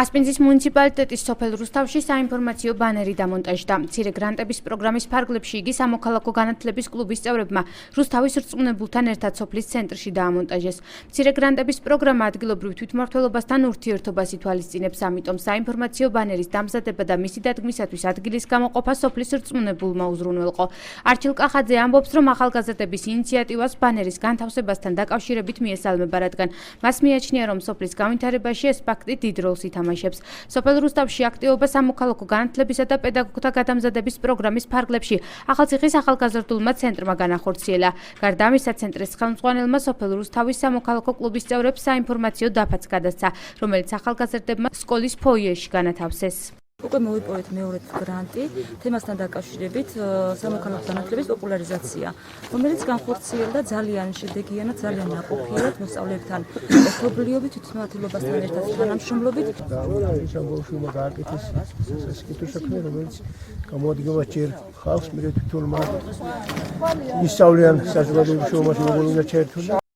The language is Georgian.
ასპინძის მუნიციპალიტეტის სოფელ რუსთავში საინფორმაციო ბანერი დამონტაჟდა. მცირე გრანტების პროგრამის ფარგლებში იგი სამოქალაქო განათლების კლუბის წევრებმა რუსთავის რწმუნებულთან ერთად სოფლის ცენტრში დაამონტაჟეს. მცირე გრანტების პროგრამა ადგილობრივ თვითმმართველობასთან ურთიერთობას ითვალისწინებს, ამიტომ საინფორმაციო ბანერის დამზადება და მისი დადგმისათვის ადგილის გამოყოფა სოფლის რწმუნებულმა უზრუნველყო. არჩილ კახაძე ამბობს, რომ ახალგაზრდების ინიციატივას ბანერის განთავსებასთან დაკავშირებით მიესალმება, რადგან მას მიაჩნია, რომ სოფლის განვითარებაში ეს ფაქტი დიდ როლს ითამაშებს. სოფელ რუსთავში აქტივობა სამოქალაქო განათლებისა და პედაგოგთა გადამზადების პროგრამის ფარგლებში ახალციხის ახალგაზრდულმა ცენტრმა განახორციელა. გარდა ამისა, ცენტრის ხელმძღვანელმა სოფელ რუსთავის სამოქალაქო კლუბის წევრებს საინფორმაციო დაფაც გადასცა, რომელიც ახალგაზრდებმა სკოლის ფოიეში განათავსეს. უკვე მოვიპოვეთ მეორედ გრანტი თემასთან დაკავშირებით სამოქალაქო განათლების პოპულარიზაცია, რომელიც განხორციელდა ძალიან შედეგიანად, ძალიან ნაყოფიერად მოსწავლეებთან ერთობლიობით, თვითმმართველობასთან ერთად თანამშრომლობით. ის ამბობს, რომ გააკეთეს საკითხი საქმე, რომელიც გამოადგება ჯერ ხალხს, მერე თვითონმა ისწავლიან საზოგადოების შრომაში, როგორ უნდა ჩაერთონ.